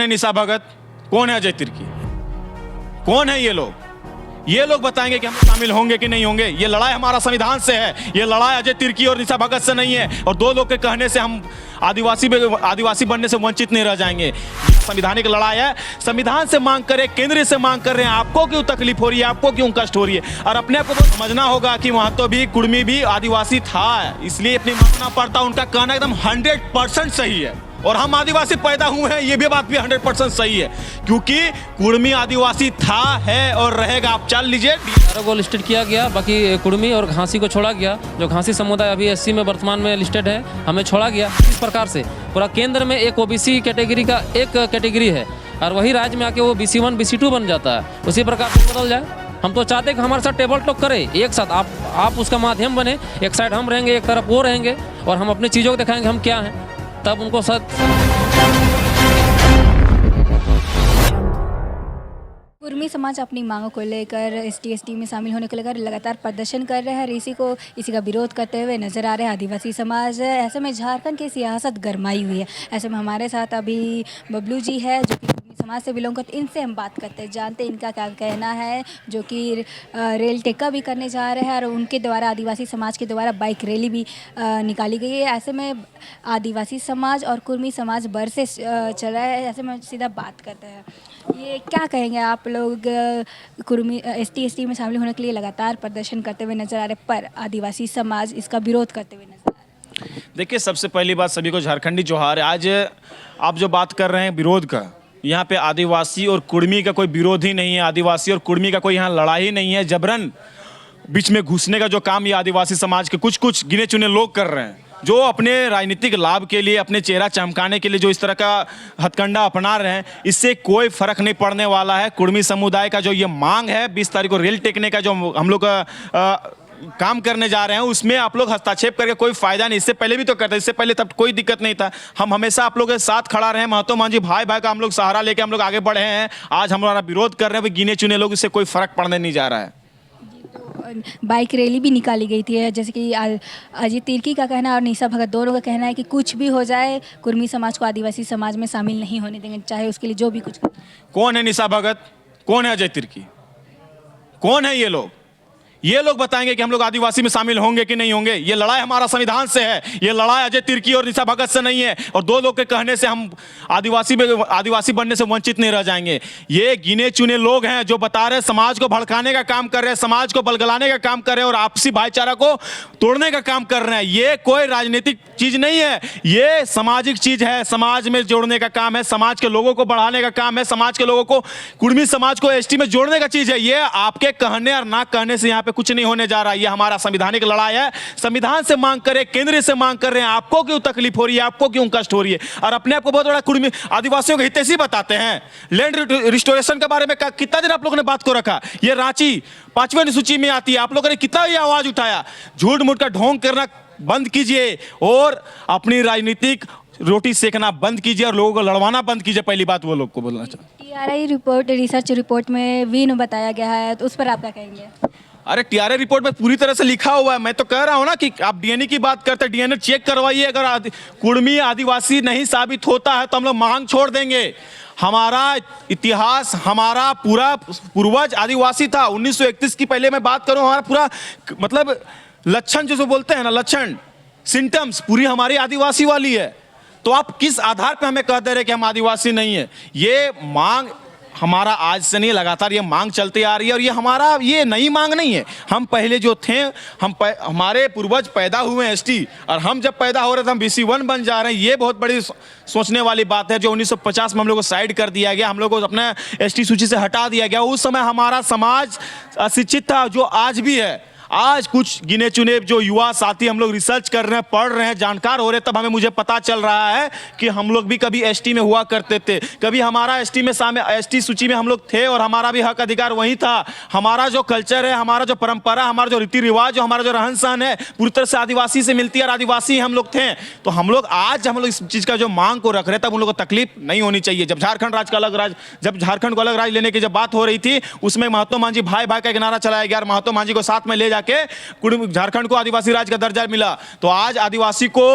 है निशा भगत, कौन है अजय तिर्की, कौन है ये लोग बताएंगे कि हम शामिल होंगे कि नहीं होंगे। ये लड़ाई हमारा संविधान से है, ये लड़ाई अजय तिर्की और निशा भगत से नहीं है। और दो लोग के कहने से हम आदिवासी बनने से वंचित नहीं रह जाएंगे। संविधानिक लड़ाई है, संविधान से मांग कर, केंद्र से मांग कर रहे हैं। आपको क्यों तकलीफ हो रही है, आपको क्यों कष्ट हो रही है? और अपने आप को तो समझना होगा कि वहां तो भी कुर्मी भी आदिवासी था, इसलिए अपनी मांगना पड़ता। उनका कहना एकदम 100% सही है। और हम आदिवासी पैदा हुए हैं, ये भी बात भी 100% सही है, क्योंकि कुर्मी आदिवासी था, है और रहेगा। आप चल लीजिए, 18 को लिस्टेड किया गया, बाकी कुर्मी और घासी को छोड़ा गया। जो घासी समुदाय अभी एससी में वर्तमान में लिस्टेड है, हमें छोड़ा गया। इस प्रकार से पूरा केंद्र में एक ओबीसी कैटेगरी का एक कैटेगरी है और वही राज्य में आके वो BC1 BC2 बन जाता है। उसी प्रकार से बदल जाए। हम तो चाहते हैं कि हमारे साथ टेबल टॉक करे, एक साथ आप उसका माध्यम बने। एक साइड हम रहेंगे, एक तरफ वो रहेंगे और हम अपनी चीज़ों को दिखाएंगे हम क्या हैं, तब उनको साथ। कुर्मी समाज अपनी मांगों को लेकर ST में शामिल होने को लेकर लगातार प्रदर्शन कर रहे हैं और इसी का विरोध करते हुए नजर आ रहे हैं आदिवासी समाज। ऐसे में झारखंड की सियासत गरमाई हुई है। ऐसे में हमारे साथ अभी बबलू जी है जो कि कुर्मी समाज से बिलोंग करते। इनसे हम बात करते हैं, जानते हैं इनका क्या कहना है, जो कि रेल टेक्का भी करने जा रहे हैं और उनके द्वारा आदिवासी समाज के द्वारा बाइक रैली भी निकाली गई है। ऐसे में आदिवासी समाज और कुर्मी समाज बर से चल रहा है। ऐसे में सीधा बात करते हैं, ये क्या कहेंगे आप लोग? कुर्मी ST में शामिल होने के लिए लगातार प्रदर्शन करते हुए नजर आ रहे, पर आदिवासी समाज इसका विरोध करते हुए नजर आ रहा है। देखिए, सबसे पहली बात सभी को झारखंडी जोहार। आज आप जो बात कर रहे हैं विरोध का, यहाँ पे आदिवासी और कुर्मी का कोई विरोध ही नहीं है। आदिवासी और कुर्मी का कोई यहाँ लड़ाई ही नहीं है। जबरन बीच में घुसने का जो काम ये आदिवासी समाज के कुछ गिने चुने लोग कर रहे हैं, जो अपने राजनीतिक लाभ के लिए, अपने चेहरा चमकाने के लिए जो इस तरह का हथकंडा अपना रहे हैं, इससे कोई फर्क नहीं पड़ने वाला है। कुर्मी समुदाय का जो ये मांग है 20 तारीख को रेल टेकने का, जो हम लोग काम करने जा रहे हैं, उसमें आप लोग हस्तक्षेप करके कोई फायदा नहीं। इससे पहले भी तो करते, इससे पहले तब कोई दिक्कत नहीं था। हम हमेशा आप लोगों के साथ खड़ा रहे। महात्मा गांधी भाई का हम लोग सहारा लेके हम लोग आगे बढ़े हैं। आज हमारा विरोध कर रहे हैं गिने चुने लोग, इससे कोई फर्क पड़ने नहीं जा रहा है। बाइक रैली भी निकाली गई थी, जैसे कि अजय तिर्की का कहना और निशा भगत दोनों का कहना है कि कुछ भी हो जाए कुर्मी समाज को आदिवासी समाज में शामिल नहीं होने देंगे, चाहे उसके लिए जो भी कुछ। कौन है निशा भगत, कौन है अजय तिर्की, कौन है ये लोग बताएंगे कि हम लोग आदिवासी में शामिल होंगे कि नहीं होंगे। ये लड़ाई हमारा संविधान से है, ये लड़ाई अजय तिर्की और निशा भगत से नहीं है। और दो लोग के कहने से हम आदिवासी बनने से वंचित नहीं रह जाएंगे। ये गिने चुने लोग हैं जो बता रहे हैं, समाज को भड़काने का काम कर रहे हैं, समाज को बलगलाने का काम कर रहे हैं और आपसी भाईचारा को तोड़ने का काम कर रहे हैं। ये कोई राजनीतिक चीज नहीं है, ये सामाजिक चीज है। समाज में जोड़ने का काम है, समाज के लोगों को बढ़ाने का काम है, समाज के लोगों को, कुर्मी समाज को ST में जोड़ने का चीज है। ये आपके कहने और ना कहने से यहाँ पे कुछ नहीं होने जा रहा है। ये हमारा संविधानिक लड़ाई है, संविधान से मांग करे, केंद्र से मांग कर रहे हैं। आपको क्यों तकलीफ हो रही है, आपको क्यों कष्ट हो रही है? और अपने आप को बहुत बड़ा कुर्मी आदिवासियों के हितैषी बताते हैं। लैंड रिस्टोरेशन के बारे में कितना दिन आप लोगों ने बात को रखा? ये रांची 5वीं अनुसूची में आती है, आप लोगों ने कितना ये आवाज उठाया? झूठ मूठ का ढोंग करना बंद कीजिए और अपनी राजनीतिक रोटी सेकना बंद कीजिए और लोगों को लड़वाना बंद कीजिए। पहली बात वो लोग को बोलना चाहिए। TRI रिपोर्ट, रिसर्च रिपोर्ट में विन बताया गया है, तो उस पर आप क्या कहेंगे? अरे TRI रिपोर्ट में पूरी तरह से लिखा हुआ है। मैं तो कह रहा हूं ना कि आप DNA की बात करते हैं, DNA चेक करवाइए। अगर कुर्मी आदिवासी नहीं साबित होता है तो हम लोग मांग छोड़ देंगे। हमारा इतिहास, हमारा पूरा पूर्वज आदिवासी था। 1931 की पहले मैं बात करूं, हमारा पूरा मतलब लक्षण जो बोलते हैं ना, लक्षण सिम्टम्स पूरी हमारी आदिवासी वाली है। तो आप किस आधार पे हमें कह दे रहे कि हम आदिवासी नहीं है? ये मांग हमारा आज से नहीं, लगातार ये मांग चलती आ रही है और ये हमारा ये नई मांग नहीं है। हम पहले जो थे, हमारे पूर्वज पैदा हुए हैं ST, और हम जब पैदा हो रहे थे हम BC1 बन जा रहे हैं। ये बहुत बड़ी सोचने वाली बात है जो 1950 में हम लोग को साइड कर दिया गया, हम लोग को अपने ST सूची से हटा दिया गया। उस समय हमारा समाज अशिक्षित था, जो आज भी है। आज कुछ गिने चुने जो युवा साथी हम लोग रिसर्च कर रहे हैं, पढ़ रहे हैं, जानकार हो रहे हैं, तब हमें मुझे पता चल रहा है कि हम लोग भी कभी ST में हुआ करते थे। कभी हमारा ST सूची में हम लोग थे और हमारा भी हक अधिकार वही था। हमारा जो कल्चर है, हमारा जो परंपरा, हमारा जो रीति रिवाज, हमारा जो रहन सहन है, पूरी तरह से आदिवासी से मिलती है और आदिवासी हम लोग थे। तो हम लोग आज इस चीज़ का जो मांग को रख रहे हैं, तब उन लोग को तकलीफ नहीं होनी चाहिए। जब झारखंड राज्य का अलग राज्य, जब झारखंड को अलग राज्य लेने की जब बात हो रही थी, उसमें महात्मा गांधी भाई का एक नारा चलाया गया और महात्मा गांधी को साथ में ले जाके झारखंड को आदिवासी राज्य का दर्जा मिला। तो आज आदिवासी को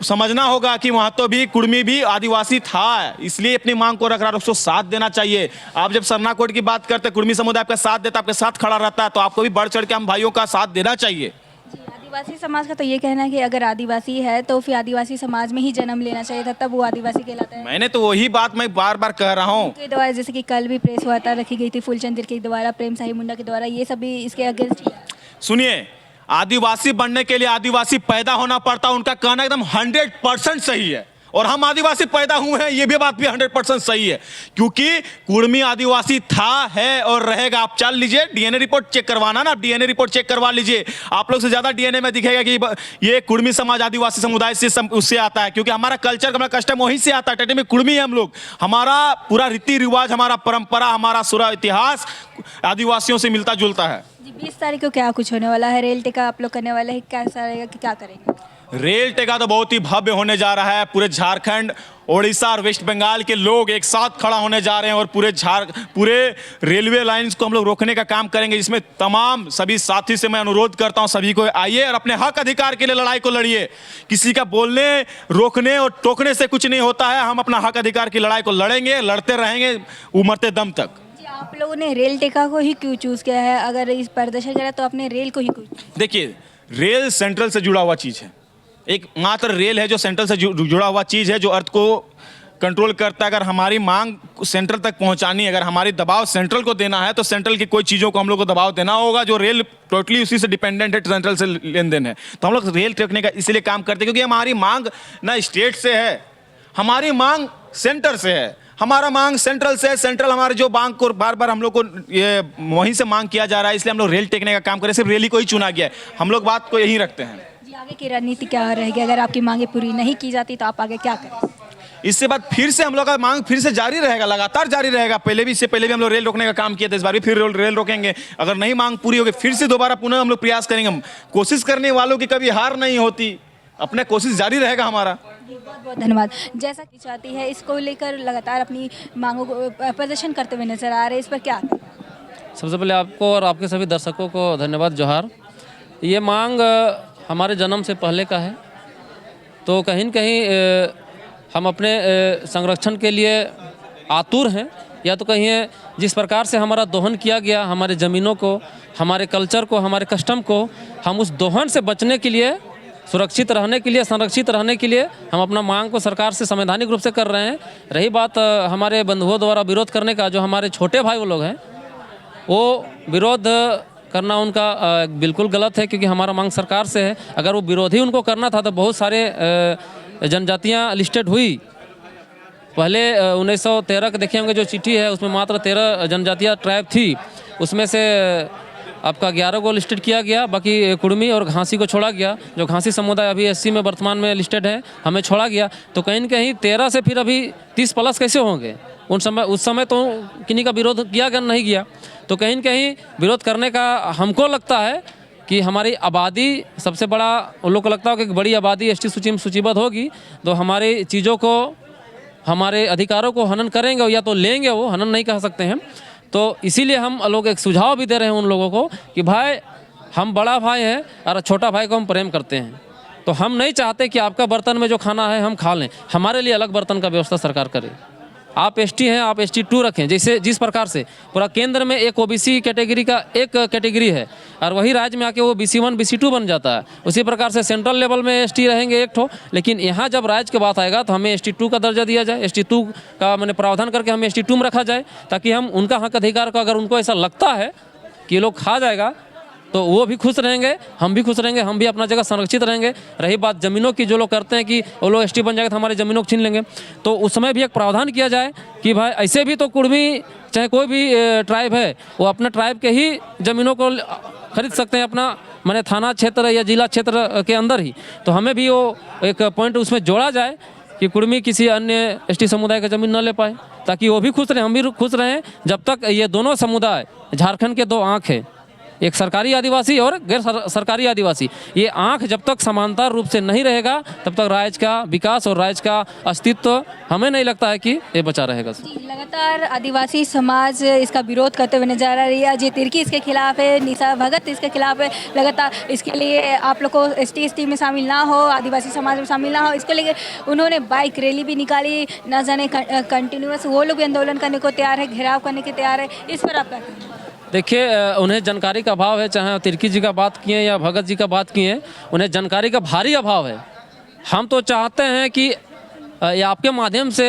समझना होगा कि वहां तो भी कुर्मी भी आदिवासी था, इसलिए अपनी मांग को रख रहा है, उसको साथ देना चाहिए। आप जब सरना कोड की बात करते हैं, कुर्मी समुदाय आपका साथ देता है, आपके साथ खड़ा रहता है, तो आपको भी बढ़ चढ़ के हम भाइयों का साथ देना चाहिए। आदिवासी समाज का तो ये कहना है कि अगर आदिवासी है तो फिर आदिवासी समाज में ही जन्म लेना चाहिए था, तब वो आदिवासी कहलाता है। मैंने तो वही बात मैं बार बार कह रहा हूँ। के द्वारा जैसे कि कल भी प्रेस वार्ता रखी गई थी फूलचंद के द्वारा, प्रेम साहिब मुंडा के द्वारा, ये सभी इसके अगेंस्ट ही है। सुनिए, आदिवासी बनने के लिए आदिवासी पैदा होना पड़ता, उनका कहना एकदम 100% सही है, और हम आदिवासी पैदा हुए हैं, ये भी बात भी 100% सही है, क्योंकि कुर्मी आदिवासी था, है और रहेगा। आप चल लीजिए, डीएनए रिपोर्ट चेक करवाना ना, डीएनए रिपोर्ट चेक करवा लीजिए, आप लोग से ज्यादा डीएनए में दिखेगा कि ये कुर्मी समाज आदिवासी समुदाय से उससे आता है, क्योंकि हमारा कल्चर, हमारा कस्टम वहीं से आता है। टटी में कुर्मी है हम लोग, हमारा पूरा रीति रिवाज, हमारा परंपरा, हमारा पूरा इतिहास आदिवासियों से मिलता जुलता है। 20 तारीख को क्या कुछ होने वाला है? रेल टिका आप लोग करने वाले हैं, कैसा रहेगा कि क्या करेंगे? रेल टेका तो बहुत ही भव्य होने जा रहा है। पूरे झारखंड, ओडिशा और वेस्ट बंगाल के लोग एक साथ खड़ा होने जा रहे हैं, और पूरे रेलवे लाइंस को हम लोग रोकने का काम करेंगे, जिसमें तमाम सभी साथी से मैं अनुरोध करता हूं, सभी को आइए और अपने हक अधिकार के लिए लड़ाई को लड़िए। किसी का बोलने, रोकने और टोकने से कुछ नहीं होता है। हम अपना हक अधिकार की लड़ाई को लड़ेंगे, लड़ते रहेंगे उमरते दम तक। जी, आप लोगों ने रेल टिका को ही क्यों चूज़ किया है? अगर इस प्रदर्शन करा तो आपने रेल को ही क्यों? देखिए, रेल सेंट्रल से जुड़ा हुआ चीज़ है, एक मात्र रेल है जो सेंट्रल से जुड़ा हुआ चीज़ है, जो अर्थ को कंट्रोल करता है। अगर हमारी मांग सेंट्रल तक पहुंचानी है, अगर हमारी दबाव सेंट्रल को देना है, तो सेंट्रल की कोई चीज़ों को हम लोग को दबाव देना होगा। जो रेल टोटली उसी से डिपेंडेंट है, सेंट्रल से लेन देन है, तो हम लोग रेल रखने का इसलिए काम करते हैं, क्योंकि हमारी मांग ना स्टेट से है, हमारी मांग सेंटर से है। हमारा मांग सेंट्रल से है, सेंट्रल हमारे जो मांग को बार बार हम लोग को ये वहीं से मांग किया जा रहा है, इसलिए हम लोग रेल टेकने का काम करें। सिर्फ रेल ही को ही चुना गया है, हम लोग बात को यही रखते हैं। जी, आगे की रणनीति क्या रहेगी? अगर आपकी मांगे पूरी नहीं की जाती तो आप आगे क्या करें? इससे बाद फिर से हम लोग का मांग फिर से जारी रहेगा, लगातार जारी रहेगा। पहले भी, इससे पहले भी हम लोग रेल रोकने का काम किया था, इस बार भी फिर रेल रोकेंगे। अगर नहीं मांग पूरी होगी, फिर से दोबारा पुनः हम लोग प्रयास करेंगे। कोशिश करने वालों की कभी हार नहीं होती, अपने कोशिश जारी रहेगा हमारा। बहुत बहुत धन्यवाद। जैसा कि चाहती है, इसको लेकर लगातार अपनी मांगों को प्रदर्शन करते हुए नजर आ रहे हैं, इस पर क्या? सबसे पहले आपको और आपके सभी दर्शकों को धन्यवाद, जोहार। ये मांग हमारे जन्म से पहले का है, तो कहीं न कहीं हम अपने संरक्षण के लिए आतुर हैं, या तो कहीं जिस प्रकार से हमारा दोहन किया गया, हमारे ज़मीनों को, हमारे कल्चर को, हमारे कस्टम को, हम उस दोहन से बचने के लिए, सुरक्षित रहने के लिए, संरक्षित रहने के लिए हम अपना मांग को सरकार से संवैधानिक रूप से कर रहे हैं। रही बात हमारे बंधुओं द्वारा विरोध करने का, जो हमारे छोटे भाई वो लोग हैं, वो विरोध करना उनका बिल्कुल गलत है, क्योंकि हमारा मांग सरकार से है। अगर वो विरोध ही उनको करना था तो बहुत सारे जनजातियाँ लिस्टेड हुई। पहले 1913 का देखे होंगे जो चिट्ठी है, उसमें मात्र 13 जनजातियाँ ट्राइब थी, उसमें से आपका 11 को लिस्टेड किया गया, बाकी कुर्मी और घासी को छोड़ा गया। जो घासी समुदाय अभी एससी में वर्तमान में लिस्टेड है, हमें छोड़ा गया। तो कहीं न कहीं 13 से फिर अभी 30 प्लस कैसे होंगे? उस समय तो किन्हीं का विरोध किया गया नहीं गया। तो कहीं न कहीं विरोध करने का हमको लगता है कि हमारी आबादी सबसे बड़ा, उन लोग को लगता है कि बड़ी आबादी एसटी सूची में सूचीबद्ध होगी, तो हमारी चीज़ों को, हमारे अधिकारों को हनन करेंगे, या तो लेंगे, वो हनन नहीं कह सकते हैं। तो इसीलिए हम लोग एक सुझाव भी दे रहे हैं उन लोगों को कि भाई, हम बड़ा भाई हैं और छोटा भाई को हम प्रेम करते हैं, तो हम नहीं चाहते कि आपका बर्तन में जो खाना है हम खा लें। हमारे लिए अलग बर्तन का व्यवस्था सरकार करे। आप एसटी हैं, आप ST 2 रखें। जैसे जिस प्रकार से पूरा केंद्र में एक OBC कैटेगरी का एक कैटेगरी है, और वही राज्य में आके वो BC1 BC2 बन जाता है, उसी प्रकार से सेंट्रल लेवल में ST रहेंगे एक ठो। लेकिन यहाँ जब राज्य की बात आएगा तो हमें ST 2 का दर्जा दिया जाए, ST 2 का मैंने प्रावधान करके हमें ST 2 में रखा जाए, ताकि हम उनका हक अधिकार का, अगर उनको ऐसा लगता है कि ये लोग खा जाएगा, तो वो भी खुश रहेंगे, हम भी खुश रहेंगे, हम भी अपना जगह संरक्षित रहेंगे। रही बात ज़मीनों की, जो लोग करते हैं कि वो लोग ST बन जाएगा तो हमारी ज़मीनों को छीन लेंगे, तो उस समय भी एक प्रावधान किया जाए कि भाई ऐसे भी तो कुर्मी चाहे कोई भी ट्राइब है, वो अपना ट्राइब के ही ज़मीनों को खरीद सकते हैं, अपना माने थाना क्षेत्र या जिला क्षेत्र के अंदर ही। तो हमें भी वो एक पॉइंट उसमें जोड़ा जाए कि कुर्मी किसी अन्य ST समुदाय का ज़मीन न ले पाए, ताकि वो भी खुश रहें, हम भी खुश रहें। जब तक ये दोनों समुदाय, झारखंड के 2 आँख हैं, एक सरकारी आदिवासी और गैर सरकारी आदिवासी। ये आंख जब तक समांतर रूप से नहीं रहेगा तब तक राज्य का विकास और राज्य का अस्तित्व हमें नहीं लगता है कि ये बचा रहेगा। जी, लगातार आदिवासी समाज इसका विरोध करते हुए नजर आ रही है। अजय तिर्की इसके खिलाफ है, निशा भगत इसके खिलाफ है। लगातार इसके लिए आप लोग को ST में शामिल ना हो, आदिवासी समाज में शामिल ना हो, इसको लेकर उन्होंने बाइक रैली भी निकाली। ना जाने कंटिन्यूस वो लोग भी आंदोलन करने को तैयार है, घेराव करने के तैयार है। इस पर आप क्या कहेंगे? देखिए, उन्हें जानकारी का अभाव है, चाहे तिर्की जी का बात किए या भगत जी का बात किए, उन्हें जानकारी का भारी अभाव है। हम तो चाहते हैं कि ये आपके माध्यम से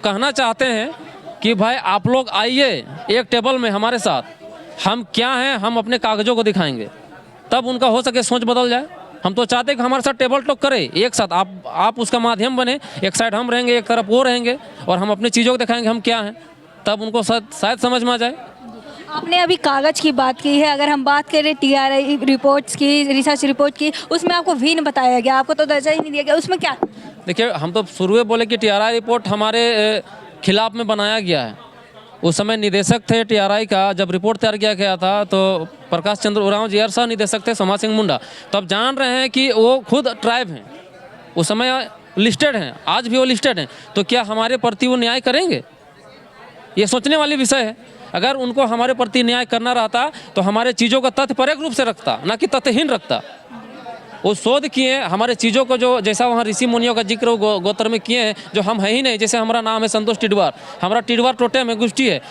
कहना चाहते हैं कि भाई आप लोग आइए एक टेबल में हमारे साथ, हम क्या हैं हम अपने कागज़ों को दिखाएंगे, तब उनका हो सके सोच बदल जाए। हम तो चाहते हैं कि हमारे साथ टेबल टॉक करें एक साथ, आप उसका माध्यम बने, एक साइड हम रहेंगे एक तरफ वो रहेंगे और हम अपनी चीज़ों को दिखाएंगे हम क्या हैं, तब उनको शायद समझ में आ जाए। आपने अभी कागज़ की बात की है, अगर हम बात करें TRI रिपोर्ट्स की, रिसर्च रिपोर्ट की, उसमें आपको भिन्न बताया गया, आपको तो दर्जा ही नहीं दिया गया, उसमें क्या? देखिए, हम तो शुरू में बोले कि TRI रिपोर्ट हमारे खिलाफ में बनाया गया है। उस समय निदेशक थे TRI का, जब रिपोर्ट तैयार किया गया था तो प्रकाश चंद्र उरांव जी सह निदेशक थे सोमा सिंह मुंडा। तो अब जान रहे हैं कि वो खुद ट्राइब हैं, उस समय लिस्टेड हैं, आज भी वो लिस्टेड हैं, तो क्या हमारे प्रति वो न्याय करेंगे? ये सोचने वाली विषय है। अगर उनको हमारे प्रति न्याय करना रहता तो हमारे चीज़ों का तथ्यपरक रूप से रखता, ना कि तथ्यहीन रखता। वो शोध किए हमारे चीज़ों को, जो जैसा वहाँ ऋषि मुनियों का जिक्र गोत्र में किए हैं, जो हम है ही नहीं। जैसे हमारा नाम है संतोष टिडवार, हमारा टिडवार टोटेम है, गोष्ठी है।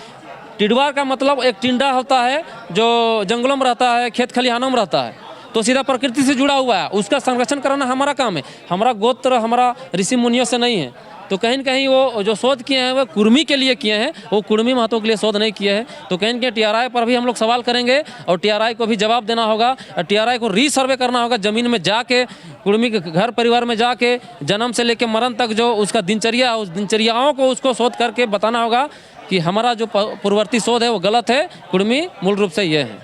टिडवार का मतलब एक टिंडा होता है जो जंगलों में रहता है, खेत खलिहानों में रहता है, तो सीधा प्रकृति से जुड़ा हुआ है, उसका संरक्षण कराना हमारा काम है। हमारा गोत्र हमारा ऋषि मुनियों से नहीं है। तो कहीं न कहीं वो जो शोध किए हैं वो कुर्मी के लिए किए हैं, वो कुर्मी महत्व के लिए शोध नहीं किए हैं। तो कहीं न कहीं TRI पर भी हम लोग सवाल करेंगे और TRI को भी जवाब देना होगा और TRI को रीसर्वे करना होगा, ज़मीन में जाके, कुर्मी के घर परिवार में जाके, जन्म से लेकर मरण तक जो उसका दिनचर्या, उस दिनचर्याओं को उसको शोध करके बताना होगा कि हमारा जो पूर्ववर्ती शोध है वो गलत है, कुर्मी मूल रूप से ये है।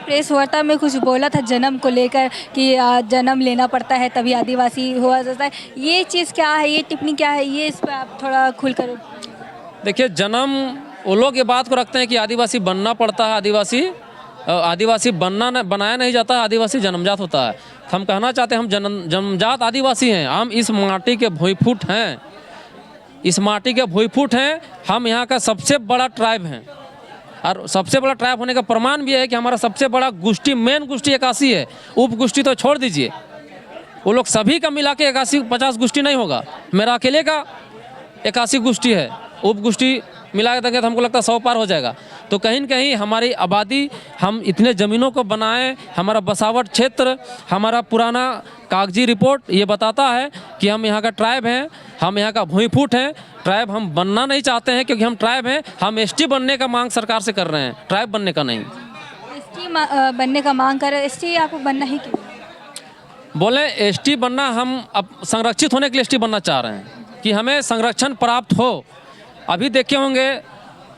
प्रेस वार्ता में कुछ बोला था जन्म को लेकर कि जन्म लेना पड़ता है तभी आदिवासी हुआ जाता है, ये चीज़ क्या है, ये टिप्पणी क्या है, ये इस पर आप थोड़ा खुलकर? देखिए, जन्म वो लोग ये बात को रखते हैं कि आदिवासी बनना पड़ता है। आदिवासी बनाया नहीं जाता, आदिवासी जन्मजात होता है। हम कहना चाहते हैं हम जन्मजात आदिवासी हैं, हम इस माटी के भूईफूट हैं, इस माटी के भूईफूट हैं। हम यहाँ का सबसे बड़ा ट्राइब हैं और सबसे बड़ा ट्राइब होने का प्रमाण भी है कि हमारा सबसे बड़ा गोष्ठी, मेन गोष्ठी 81 है। उप गोष्ठी तो छोड़ दीजिए, वो लोग सभी का मिला के 81-50 गोष्ठी नहीं होगा, मेरा अकेले का 81 गोष्ठी है। उप गोष्ठी मिला देंगे तो हमको लगता है 100 पार हो जाएगा। तो कहीं न कहीं हमारी आबादी, हम इतने ज़मीनों को बनाएं, हमारा बसावट क्षेत्र, हमारा पुराना कागजी रिपोर्ट ये बताता है कि हम यहाँ का ट्राइब हैं, हम यहाँ का भूईफूट हैं। ट्राइब हम बनना नहीं चाहते हैं क्योंकि हम ट्राइब हैं, हम ST बनने का मांग सरकार से कर रहे हैं, ट्राइब बनने का नहीं। ST बनने का मांग कर रहे हैं, ST आपको बनना ही क्यों? बोले ST बनना, हम अब संरक्षित होने के लिए ST बनना चाह रहे हैं कि हमें संरक्षण प्राप्त हो। अभी देखे होंगे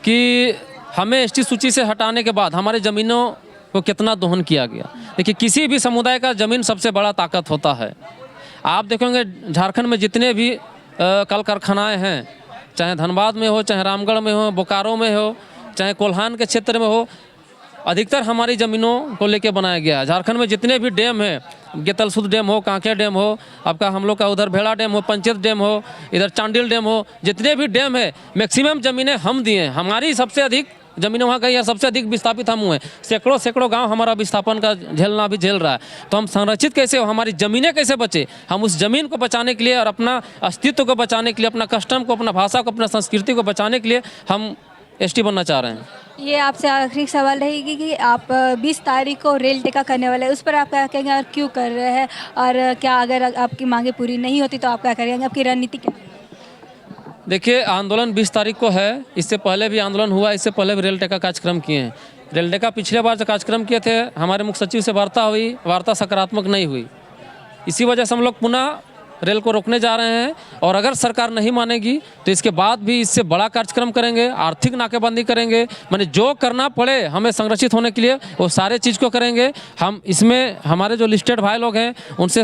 कि हमें ST सूची से हटाने के बाद हमारे ज़मीनों को कितना दोहन किया गया। देखिए, किसी भी समुदाय का ज़मीन सबसे बड़ा ताकत होता है। आप देखेंगे झारखंड में जितने भी कल कारखानाएँ हैं, चाहे धनबाद में हो, चाहे रामगढ़ में हो, बोकारो में हो, चाहे कोल्हान के क्षेत्र में हो, अधिकतर हमारी ज़मीनों को लेके बनाया गया है। झारखंड में जितने भी डैम हैं, गेतलसूद डैम हो, कांके डैम हो, आपका हम लोग का उधर भेड़ा डैम हो, पंचायत डैम हो, इधर चांडिल डैम हो, जितने भी डैम है मैक्सिमम ज़मीनें हम दिए हैं। हमारी सबसे अधिक ज़मीनें वहाँ गई है, सबसे अधिक विस्थापित हम हुए हैं। सैकड़ों गांव हमारा विस्थापन का झेलना भी झेल रहा है। तो हम संरक्षित कैसे हो, हमारी ज़मीनें कैसे बचे? हम उस ज़मीन को बचाने के लिए और अपना अस्तित्व को बचाने के लिए, अपना कस्टम को, अपना भाषा को, अपना संस्कृति को बचाने के लिए हम ST बनना चाह रहे हैं। ये आपसे आखिरी सवाल रहेगी कि आप 20 तारीख को रेल टेका करने वाले हैं, उस पर आप क्या कहेंगे और क्यों कर रहे हैं, और क्या अगर आपकी मांगे पूरी नहीं होती तो आप क्या करेंगे, आपकी रणनीति क्या? देखिए, आंदोलन 20 तारीख को है, इससे पहले भी आंदोलन हुआ, इससे पहले भी रेल टेका कार्यक्रम किए हैं। रेल टेका पिछले बार जो कार्यक्रम किए थे, हमारे मुख्य सचिव से वार्ता हुई, वार्ता सकारात्मक नहीं हुई। इसी वजह से हम लोग पुनः रेल को रोकने जा रहे हैं और अगर सरकार नहीं मानेगी तो इसके बाद भी इससे बड़ा कार्यक्रम करेंगे, आर्थिक नाकेबंदी करेंगे, माने जो करना पड़े हमें संरक्षित होने के लिए वो सारे चीज़ को करेंगे। हम इसमें हमारे जो लिस्टेड भाई लोग हैं उनसे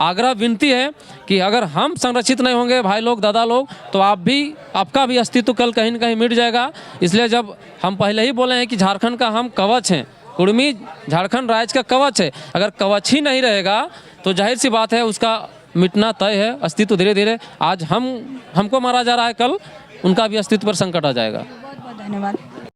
आग्रह विनती है कि अगर हम संरक्षित नहीं होंगे भाई लोग, दादा लोग, तो आपका भी अस्तित्व कल कहीं न कहीं मिट जाएगा। इसलिए जब हम पहले ही बोले हैं कि झारखंड का हम कवच हैं, कुर्मी झारखंड राज्य का कवच है। अगर कवच ही नहीं रहेगा तो जाहिर सी बात है उसका मिटना तय है। अस्तित्व धीरे धीरे आज हमको मारा जा रहा है, कल उनका भी अस्तित्व पर संकट आ जाएगा। बहुत बहुत धन्यवाद।